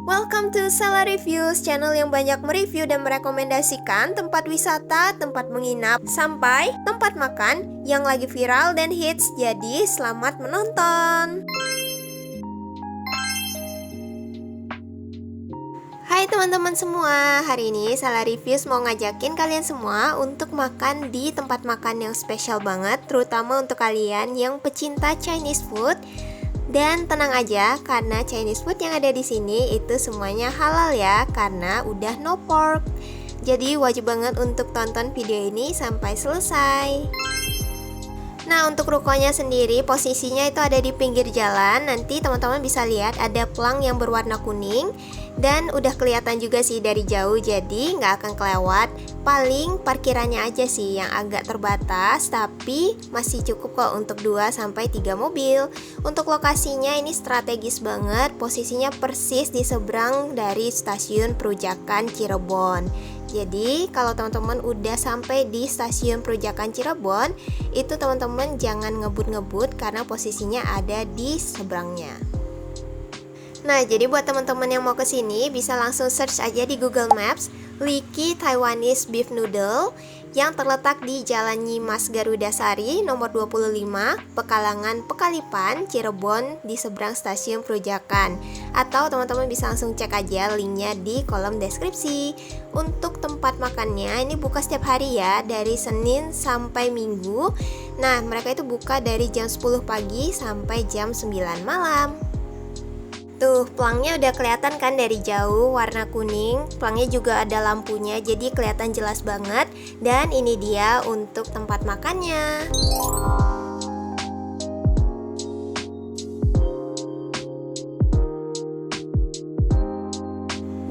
Welcome to Sela Reviews, channel yang banyak mereview dan merekomendasikan tempat wisata, tempat menginap, sampai tempat makan yang lagi viral dan hits. Jadi, selamat menonton! Hai teman-teman semua, hari ini Sela Reviews mau ngajakin kalian semua untuk makan di tempat makan yang spesial banget, terutama untuk kalian yang pecinta Chinese food. Dan tenang aja, karena Chinese food yang ada di sini itu semuanya halal ya, karena udah no pork. Jadi wajib banget untuk tonton video ini sampai selesai. Nah, untuk rukonya sendiri posisinya itu ada di pinggir jalan. Nanti teman-teman bisa lihat ada pelang yang berwarna kuning. Dan udah kelihatan juga sih dari jauh, jadi nggak akan kelewat. Paling parkirannya aja sih yang agak terbatas, tapi masih cukup kok untuk 2-3 mobil. Untuk lokasinya ini strategis banget, posisinya persis di seberang dari stasiun Perujakan Cirebon. Jadi kalau teman-teman udah sampai di stasiun Perujakan Cirebon, itu teman-teman jangan ngebut-ngebut karena posisinya ada di seberangnya. Nah, jadi buat teman-teman yang mau kesini bisa langsung search aja di Google Maps Liki Taiwanese Beef Noodle yang terletak di Jalan Nyimas Garudasari nomor 25, Pekalangan Pekalipan, Cirebon di seberang stasiun Perujakan. Atau teman-teman bisa langsung cek aja linknya di kolom deskripsi. Untuk tempat makannya ini buka setiap hari ya, dari Senin sampai Minggu. Nah, mereka itu buka dari jam 10 pagi sampai jam 9 malam. Tuh, pelangnya udah kelihatan kan dari jauh, warna kuning. Pelangnya juga ada lampunya, jadi kelihatan jelas banget. Dan ini dia untuk tempat makannya.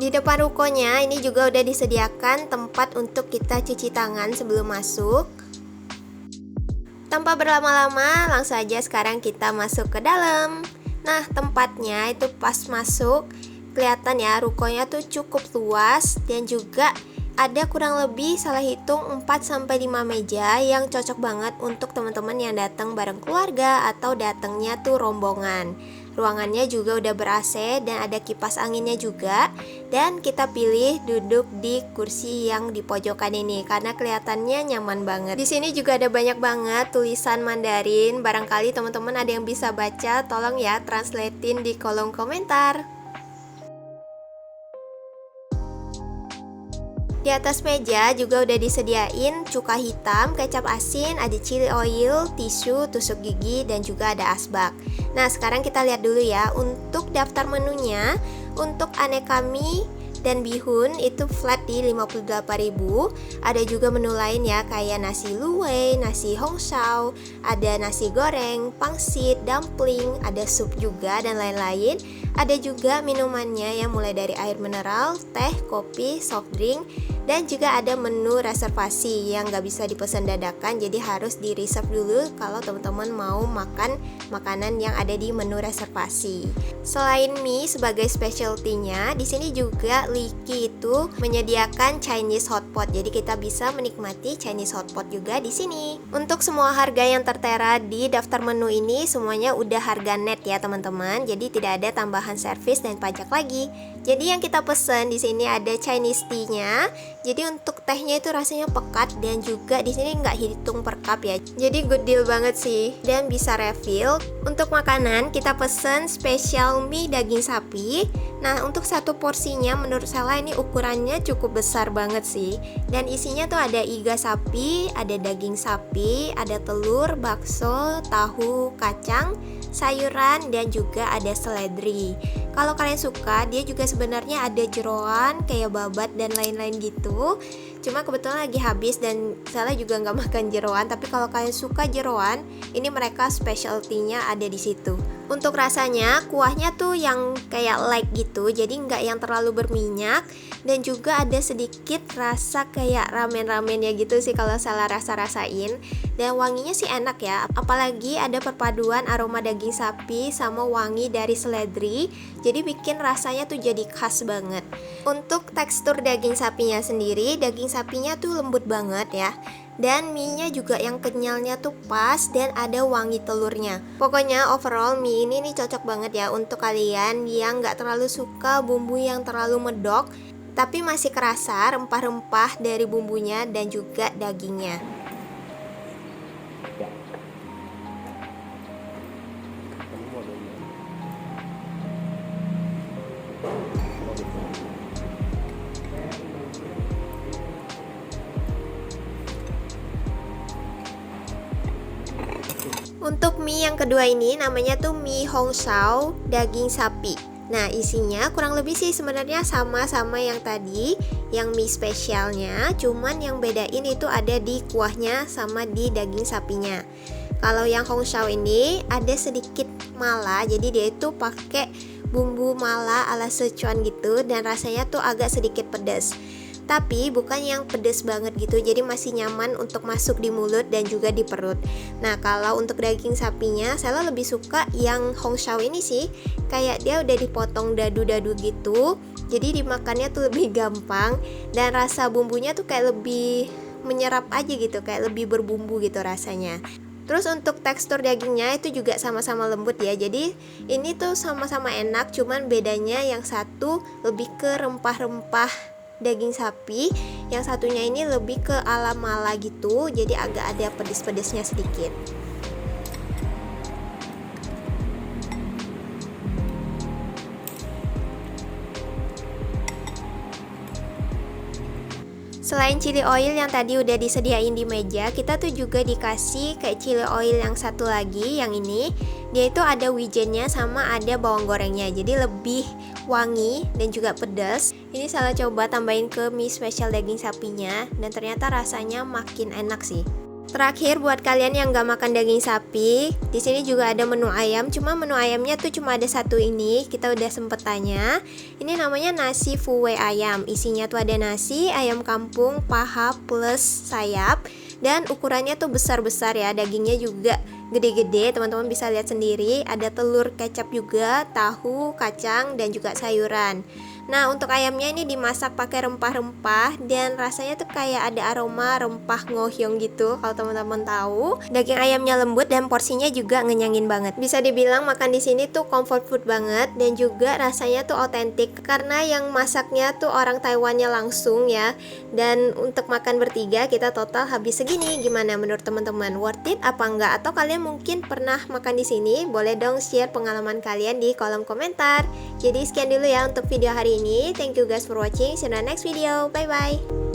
Di depan rukonya ini juga udah disediakan tempat untuk kita cuci tangan sebelum masuk. Tanpa berlama-lama, langsung aja sekarang kita masuk ke dalam. Nah, tempatnya itu pas masuk kelihatan ya, rukonya tuh cukup luas dan juga ada kurang lebih salah hitung 4-5 meja yang cocok banget untuk teman-teman yang datang bareng keluarga atau datangnya tuh rombongan. Ruangannya juga udah ber-AC dan ada kipas anginnya juga. Dan kita pilih duduk di kursi yang di pojokan ini karena kelihatannya nyaman banget. Di sini juga ada banyak banget tulisan Mandarin. Barangkali teman-teman ada yang bisa baca, tolong ya translatein di kolom komentar. Di atas meja juga udah disediain cuka hitam, kecap asin, ada chili oil, tisu, tusuk gigi, dan juga ada asbak. Nah, sekarang kita lihat dulu ya untuk daftar menunya. Untuk aneka mie dan bihun itu flat di 58.000. Ada juga menu lain ya, kayak nasi luwei, nasi hongshao, ada nasi goreng, pangsit, dumpling, ada sup juga dan lain-lain. Ada juga minumannya yang mulai dari air mineral, teh, kopi, soft drink, dan juga ada menu reservasi yang gak bisa dipesan dadakan, jadi harus di reserve dulu kalau teman-teman mau makan makanan yang ada di menu reservasi. Selain mie sebagai specialty-nya, di sini juga Liki itu menyediakan Chinese hotpot, jadi kita bisa menikmati Chinese hotpot juga di sini. Untuk semua harga yang tertera di daftar menu ini semuanya udah harga net ya teman-teman, jadi tidak ada tambahan servis dan pajak lagi. Jadi yang kita pesen di sini ada Chinese tea-nya. Jadi untuk tehnya itu rasanya pekat dan juga di sini nggak hitung per cup ya. Jadi good deal banget sih dan bisa refill. Untuk makanan kita pesen spesial mie daging sapi. Nah, untuk satu porsinya menurut Sela ini ukurannya cukup besar banget sih. Dan isinya tuh ada iga sapi, ada daging sapi, ada telur, bakso, tahu, kacang, sayuran, dan juga ada seledri. Kalau kalian suka, dia juga sebenarnya ada jeroan kayak babat dan lain-lain gitu. Cuma kebetulan lagi habis dan Sela juga nggak makan jeroan. Tapi kalau kalian suka jeroan, ini mereka specialty-nya ada di situ. Untuk rasanya, kuahnya tuh yang kayak light gitu, jadi nggak yang terlalu berminyak. Dan juga ada sedikit rasa kayak ramen-ramen ya gitu sih kalau Sela rasa-rasain. Dan wanginya sih enak ya, apalagi ada perpaduan aroma daging sapi sama wangi dari seledri. Jadi bikin rasanya tuh jadi khas banget. Untuk tekstur daging sapinya sendiri, daging sapinya tuh lembut banget ya. Dan mie-nya juga yang kenyalnya tuh pas dan ada wangi telurnya. Pokoknya overall mie ini nih cocok banget ya untuk kalian yang gak terlalu suka bumbu yang terlalu medok, tapi masih kerasa rempah-rempah dari bumbunya dan juga dagingnya. Untuk mie yang kedua ini namanya tuh mie Hongshao daging sapi. Nah, isinya kurang lebih sih sebenarnya sama-sama yang tadi, yang mie spesialnya, cuman yang bedain itu ada di kuahnya sama di daging sapinya. Kalau yang Hongshao ini ada sedikit mala, jadi dia itu pakai bumbu mala ala Sichuan gitu dan rasanya tuh agak sedikit pedas. Tapi bukan yang pedes banget gitu, jadi masih nyaman untuk masuk di mulut dan juga di perut. Nah, kalau untuk daging sapinya saya lebih suka yang Hongshao ini sih, kayak dia udah dipotong dadu-dadu gitu, jadi dimakannya tuh lebih gampang dan rasa bumbunya tuh kayak lebih menyerap aja gitu, kayak lebih berbumbu gitu rasanya. Terus untuk tekstur dagingnya itu juga sama-sama lembut ya. Jadi ini tuh sama-sama enak, cuman bedanya yang satu lebih ke rempah-rempah daging sapi, yang satunya ini lebih ke ala mala gitu, jadi agak ada pedes-pedesnya sedikit. Selain chili oil yang tadi udah disediain di meja, kita tuh juga dikasih kayak chili oil yang satu lagi, yang ini dia itu ada wijennya sama ada bawang gorengnya, jadi lebih wangi dan juga pedas. Ini saya coba tambahin ke mie spesial daging sapinya dan ternyata rasanya makin enak sih. Terakhir buat kalian yang gak makan daging sapi, di sini juga ada menu ayam, cuma menu ayamnya tuh cuma ada satu ini, kita udah sempet tanya. Ini namanya nasi fuwe ayam, isinya tuh ada nasi, ayam kampung, paha plus sayap, dan ukurannya tuh besar-besar ya, dagingnya juga gede-gede, teman-teman bisa lihat sendiri. Ada telur kecap juga, tahu, kacang, dan juga sayuran. Nah, untuk ayamnya ini dimasak pakai rempah-rempah dan rasanya tuh kayak ada aroma rempah ngohyong gitu kalau teman-teman tahu. Daging ayamnya lembut dan porsinya juga ngenyangin banget. Bisa dibilang makan di sini tuh comfort food banget dan juga rasanya tuh otentik karena yang masaknya tuh orang Taiwannya langsung ya. Dan untuk makan bertiga kita total habis segini. Gimana menurut teman-teman? Worth it apa enggak? Atau kalian mungkin pernah makan di sini? Boleh dong share pengalaman kalian di kolom komentar. Jadi sekian dulu ya untuk video hari ini. Thank you guys for watching. See you in the next video. Bye bye.